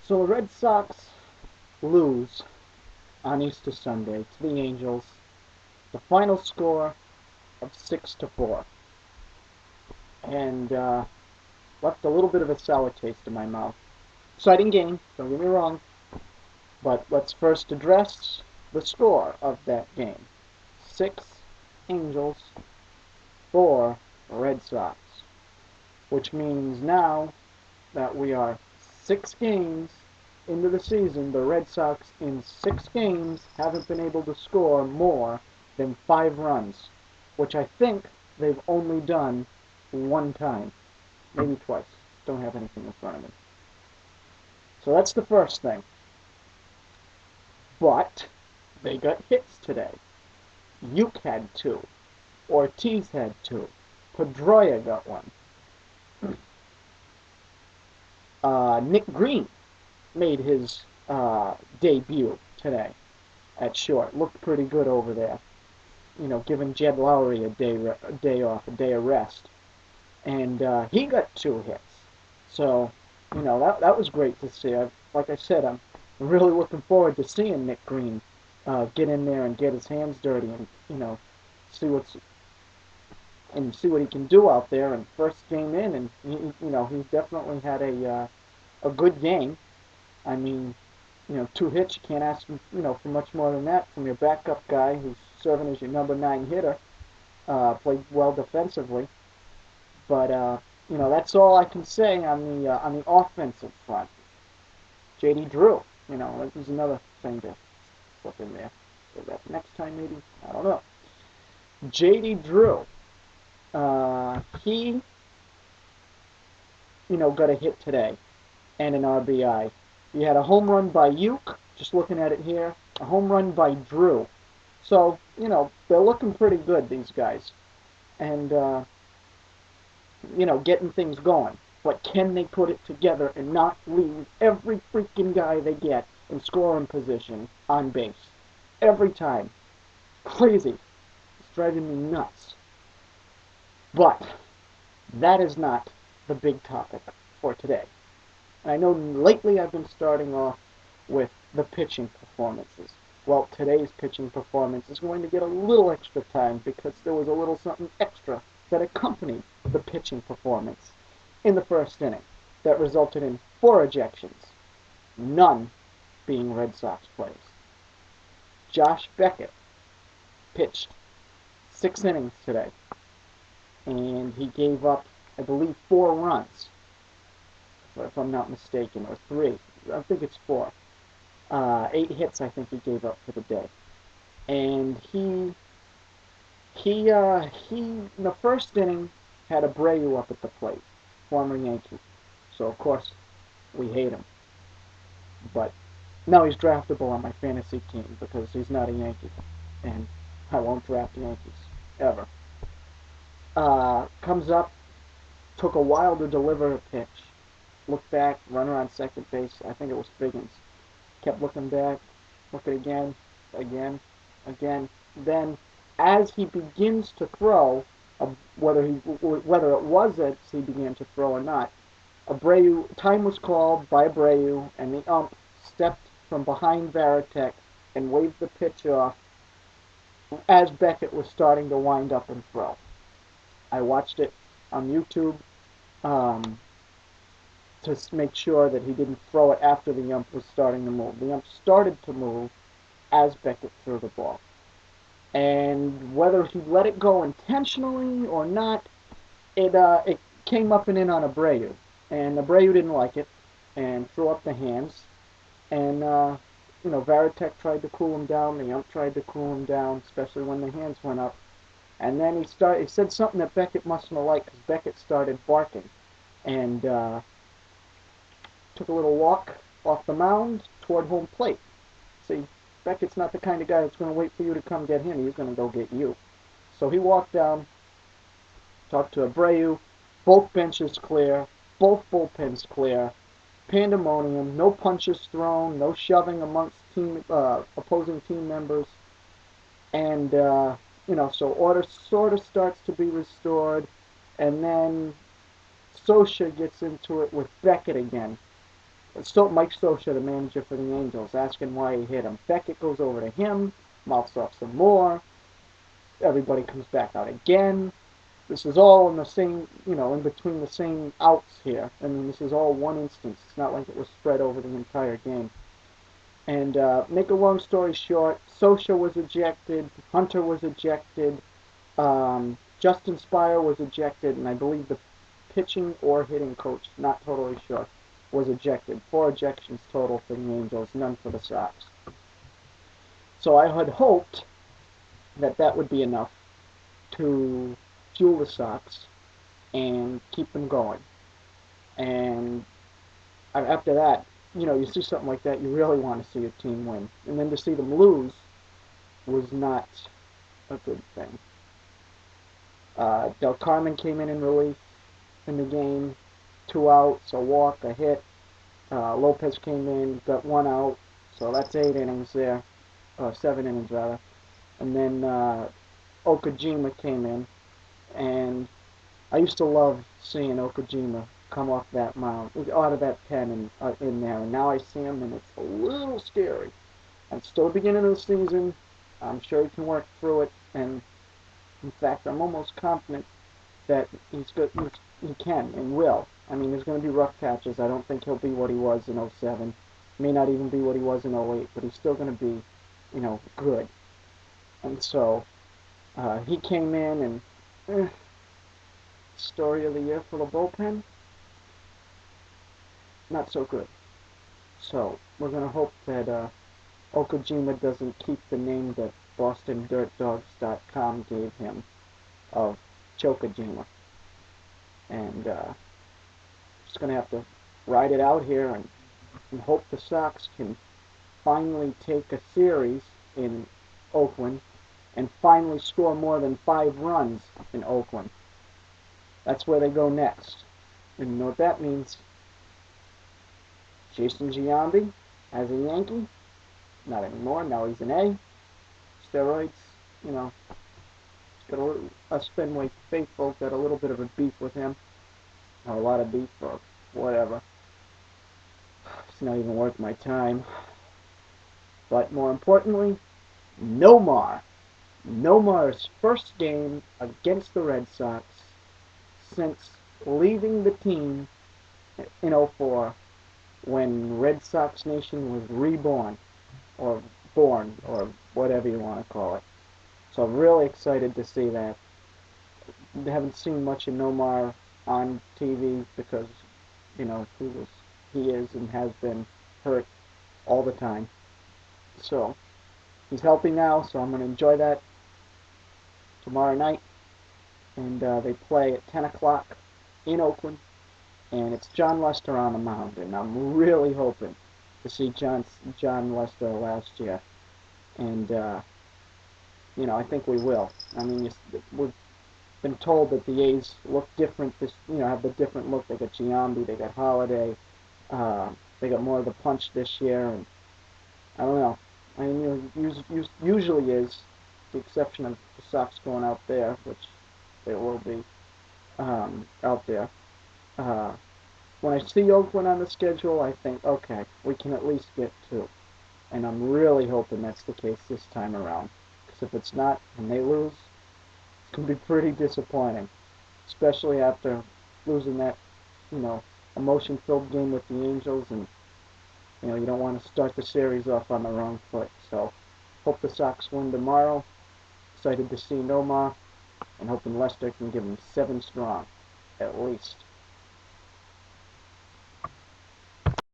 So the Red Sox lose on Easter Sunday to the Angels. The final score of 6-4, and left a little bit of a sour taste in my mouth. Exciting game, don't get me wrong, but let's first address the score of that game. 6 Angels, 4 Red Sox, which means now that we are 6 games into the season, the Red Sox in 6 games haven't been able to score more than 5 runs, which I think they've only done one time, maybe twice. Don't have anything in front of me. So that's the first thing. But they got hits today. Uke had 2. Ortiz had 2. Pedroia got 1. Nick Green made his debut today at short. Looked pretty good over there. You know, giving Jed Lowry a day off, a day of rest. And he got 2 hits. So, you know, that was great to see. Like I said, I'm really looking forward to seeing Nick Green get in there and get his hands dirty and, you know, see what he can do out there. And first game in, and he's definitely had a good game. I mean, 2 hits, you can't ask for much more than that from your backup guy who's serving as your number 9 hitter. Played well defensively, but that's all I can say on the offensive front. J.D. Drew, there's another thing to put in there. So that next time maybe, I don't know. J.D. Drew, he got a hit today and an RBI. You had a home run by Uke, just looking at it here, a home run by Drew. So, they're looking pretty good, these guys. And, getting things going. But can they put it together and not leave every freaking guy they get in scoring position on base? Every time. Crazy. It's driving me nuts. But that is not the big topic for today. I know lately I've been starting off with the pitching performances. Well, today's pitching performance is going to get a little extra time because there was a little something extra that accompanied the pitching performance in the first inning that resulted in 4 ejections, none being Red Sox players. Josh Beckett pitched 6 innings today, and he gave up, I believe, 4 runs, if I'm not mistaken, or 3. I think it's 4. 8 hits, I think he gave up for the day. And he in the first inning had Abreu up at the plate, former Yankee. So of course we hate him. But now he's draftable on my fantasy team because he's not a Yankee, and I won't draft Yankees ever. Comes up, took a while to deliver a pitch. Looked back, runner on second base. I think it was Figgins. Kept looking back, looking again. Then, as he begins to throw, whether it was as he began to throw or not, Abreu, time was called by Abreu, and the ump stepped from behind Varitek and waved the pitch off as Beckett was starting to wind up and throw. I watched it on YouTube to make sure that he didn't throw it after the ump was starting to move. The ump started to move as Beckett threw the ball. And whether he let it go intentionally or not, it came up and in on Abreu. And Abreu didn't like it and threw up the hands. And, Varitek tried to cool him down. The ump tried to cool him down, especially when the hands went up. And then he said something that Beckett mustn't have liked because Beckett started barking. And took a little walk off the mound toward home plate. See, Beckett's not the kind of guy that's going to wait for you to come get him. He's going to go get you. So he walked down, talked to Abreu. Both benches clear. Both bullpens clear. Pandemonium. No punches thrown. No shoving amongst opposing team members. And, so order sort of starts to be restored. And then Scioscia gets into it with Beckett again. Mike Scioscia, the manager for the Angels, asking why he hit him. Beckett goes over to him, mouths off some more. Everybody comes back out again. This is all in the same, in between the same outs here. I mean, this is all one instance. It's not like it was spread over the entire game. And make a long story short, Scioscia was ejected, Hunter was ejected, Justin Spire was ejected, and I believe the pitching or hitting coach, not totally sure, was ejected. 4 ejections total for the Angels, none for the Sox. So I had hoped that that would be enough to fuel the Sox and keep them going. And after that, you see something like that, you really want to see a team win. And then to see them lose was not a good thing. Del Carmen came in relief in the game. 2 outs, a walk, a hit. Lopez came in, got 1 out. So that's 8 innings there. 7 innings, rather. And then Okajima came in. And I used to love seeing Okajima come off that mound, out of that pen in there. And now I see him, and it's a little scary. It's still the beginning of the season. I'm sure he can work through it. And, in fact, I'm almost confident that he can and will. I mean, there's going to be rough patches. I don't think he'll be what he was in '07. May not even be what he was in '08, but he's still going to be, good. And so he came in and story of the year for the bullpen, not so good. So we're going to hope that Okajima doesn't keep the name that BostonDirtDogs.com gave him of Chokajima. And just going to have to ride it out here and hope the Sox can finally take a series in Oakland and finally score more than 5 runs in Oakland. That's where they go next. And you know what that means? Jason Giambi as a Yankee? Not anymore. Now he's an A. Steroids, got us Fenway faithful got a little bit of a beef with him. Not a lot of beef, or whatever. It's not even worth my time. But more importantly, Nomar. Nomar's first game against the Red Sox since leaving the team in '04 when Red Sox Nation was reborn, or born, or whatever you want to call it. So I'm really excited to see that. I haven't seen much of Nomar on TV because, he is and has been hurt all the time. So he's healthy now, so I'm going to enjoy that tomorrow night. And they play at 10 o'clock in Oakland. And it's John Lester on the mound. And I'm really hoping to see John Lester last year. And, I think we will. I mean, we've been told that the A's look different, have the different look. They got Giambi, they got Holiday, they got more of the punch this year, and I don't know. I mean, usually is, the exception of the Sox going out there, which they will be out there. When I see Oakland on the schedule, I think, okay, we can at least get 2. And I'm really hoping that's the case this time around. Because if it's not, and they lose, it's going to be pretty disappointing. Especially after losing that, emotion-filled game with the Angels. And, you don't want to start the series off on the wrong foot. So, hope the Sox win tomorrow. Excited to see Nomar. And hoping Lester can give them 7 strong, at least.